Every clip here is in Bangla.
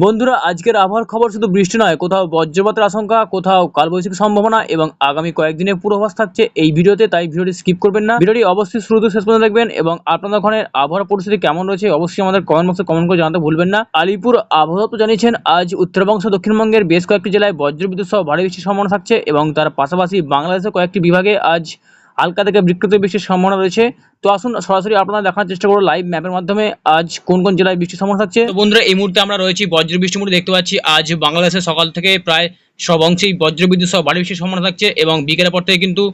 বন্ধুরা, আজকের আবহাওয়ার খবর শুধু বৃষ্টি নয়, কোথাও বজ্রপাতের আশঙ্কা, কোথাও কালবৈশাখীর সম্ভাবনা এবং আগামী কয়েকদিনের পূর্বাভাস থাকছে এই ভিডিওতে। তাই ভিডিওটি স্কিপ করবেন না, ভিডিওটি অবশ্যই শুরু থেকে শেষ পর্যন্ত দেখবেন। এবং আপনাদের ওখানে আবহাওয়ার পরিস্থিতি কেমন রয়েছে অবশ্যই আমাদের কমেন্ট বক্সে কমেন্ট করে জানাতে ভুলবেন না। আলিপুর আবহাওয়া তো জানিয়েছেন আজ উত্তরবঙ্গ দক্ষিণবঙ্গের বেশ কয়েকটি জেলায় বজ্রবিদ্যুৎ সহ ভারী বৃষ্টির সম্ভাবনা থাকছে এবং তার পাশাপাশি বাংলাদেশের কয়েকটি বিভাগে আজ হালকা থেকে বিক্ষিপ্ত বৃষ্টির সম্ভাবনা রয়েছে। তো আসুন সরাসরি আপনারা দেখার চেষ্টা করুন লাইভ ম্যাপের মাধ্যমে আজ কোন কোন জেলায় বৃষ্টির সম্ভাবনা থাকছে। তো বন্ধুরা, এই মুহূর্তে আমরা রয়েছি বজ্র বৃষ্টির মুহূর্তে দেখতে পাচ্ছি আজ বাংলাদেশের সকাল থেকে প্রায় সব অংশেই বজ্রবিদ্যুৎ সহ ভারী বৃষ্টির সম্ভাবনা থাকছে এবং বিকেলের পর থেকে কিন্তু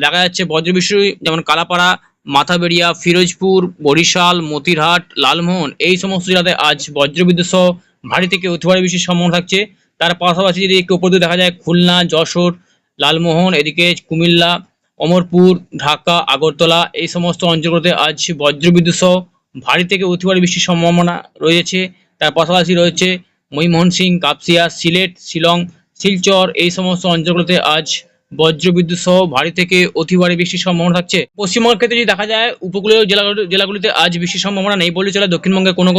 দেখা যাচ্ছে বজ্রবৃষ্টি, যেমন কালাপাড়া, মাথাবেড়িয়া, ফিরোজপুর, বরিশাল, মতিরহাট, লালমোহন এই সমস্ত জেলাতে আজ বজ্রবিদ্যুৎ সহ ভারী থেকে অতি ভারী বৃষ্টির সম্ভাবনা থাকছে। তার পাশাপাশি যদি একটু উপর দিয়ে দেখা যায় খুলনা, যশোর, লালমোহন, এদিকে কুমিল্লা, অমরপুর, ঢাকা, আগরতলা এই সমস্ত অঞ্চলগুলোতে আজ বজ্রবিদ্যুৎ সহ ভারী থেকে অতি ভারী বৃষ্টির সম্ভাবনা রয়েছে। তার পাশাপাশি রয়েছে ময়মনসিংহ, সিং, কাপসিয়া, সিলেট, শিলং, শিলচর এই সমস্ত অঞ্চলগুলোতে আজ বজ্রবিদ্যুৎ সহ ভারী থেকে অতি ভারী বৃষ্টির সম্ভাবনা থাকছে। পশ্চিমবঙ্গের ক্ষেত্রে যদি দেখা যায় উপকূলীয় জেলাগুলিতে আজ বৃষ্টির সম্ভাবনা নেই বলে চলে। দক্ষিণবঙ্গের কোনো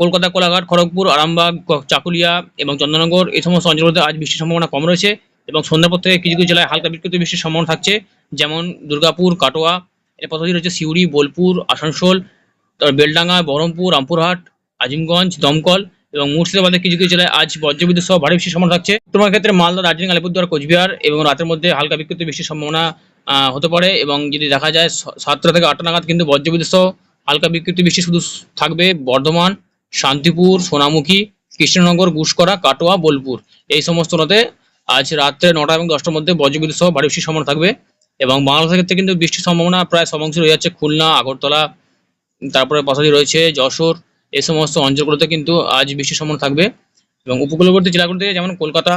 কলকাতা, কোলাঘাট, খড়গপুর, আরামবাগ, চাকুলিয়া এবং চন্দননগর এই সমস্ত অঞ্চলগুলোতে আজ বৃষ্টির সম্ভাবনা কম রয়েছে এবং সন্ধ্যার পর থেকে কিছু কিছু জেলায় হালকা বিক্ষিপ্ত বৃষ্টির সম্ভাবনা থাকছে, যেমন দুর্গাপুর, কাটোয়া, এর পাশাপাশি রয়েছে সিউড়ি, বোলপুর, আসানসোল, তারপর বেলডাঙ্গা, বহরমপুর, রামপুরহাট, আজিমগঞ্জ, দমকল এবং মুর্শিদাবাদের কিছু কিছু জেলায় আজ বজ্রবিদ্যুৎ সহ ভারী বৃষ্টির সম্ভাবনা থাকছে। তোমার ক্ষেত্রে মালদা, দার্জিলিং, আলিপুরদুয়ার, কোচবিহার এবং রাতের মধ্যে হালকা বিক্ষিপ্ত বৃষ্টির সম্ভাবনা হতে পারে। এবং যদি দেখা যায় 7টা থেকে 8টা নাগাদ কিন্তু বজ্রবিদ্যুৎ সহ হালকা বিক্ষিপ্ত বৃষ্টি শুধু থাকবে বর্ধমান, শান্তিপুর, সোনামুখী, কৃষ্ণনগর, গুসকরা, কাটোয়া, বোলপুর এই সমস্ত নদে আজ রাত্রে 9টা এবং 10টার মধ্যে বজ্রবিদ্যুৎ সহ ভারী বৃষ্টির সম্ভাবনা থাকবে। এবং বাংলাদেশের ক্ষেত্রে কিন্তু বৃষ্টির সম্ভাবনা প্রায় সব অংশে রয়ে যাচ্ছে। খুলনা, আগরতলা, তারপরে পাশাপাশি রয়েছে যশোর এই সমস্ত অঞ্চলগুলোতে কিন্তু আজ বৃষ্টির সম্ভাবনা থাকবে। এবং উপকূলবর্তী জেলাগুলোতে যেমন কলকাতা,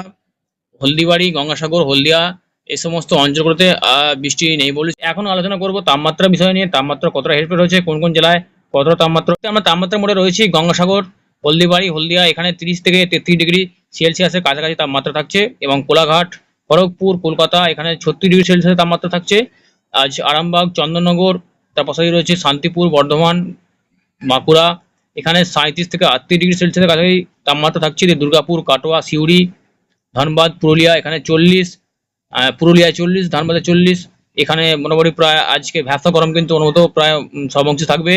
হলদিবাড়ি, গঙ্গাসাগর, হলদিয়া এই সমস্ত অঞ্চলগুলোতে বৃষ্টি নেই বলে। এখন আলোচনা করব তাপমাত্রা বিষয় নিয়ে। তাপমাত্রা কতটা হেরফের হয়েছে, কোন কোন জেলায় কতটা তাপমাত্রা। আমরা তাপমাত্রার মোড়ে রয়েছি গঙ্গাসাগর, হলদিবাড়ি, হলদিয়া, এখানে 30 থেকে 33 ডিগ্রি সেলসিয়াসের কাছাকাছি তাপমাত্রা থাকছে। এবং কোলাঘাট, খড়গপুর, কলকাতা এখানে 36 ডিগ্রি সেলসিয়াসের তাপমাত্রা থাকছে। আজ আরামবাগ, চন্দননগর, তার পাশাপাশি রয়েছে শান্তিপুর, বর্ধমান, বাঁকুড়া এখানে 37 থেকে 38 ডিগ্রি সেলসিয়াসের কাছাকাছি তাপমাত্রা থাকছে। দুর্গাপুর, কাটোয়া, সিউড়ি, ধনবাদ, পুরুলিয়া এখানে 40, পুরুলিয়ায় 40, ধানবাদে 40 এখানে মোটামুটি প্রায় আজকে ভ্যাপসা গরম কিন্তু অনুভূত প্রায় সব অংশে থাকবে।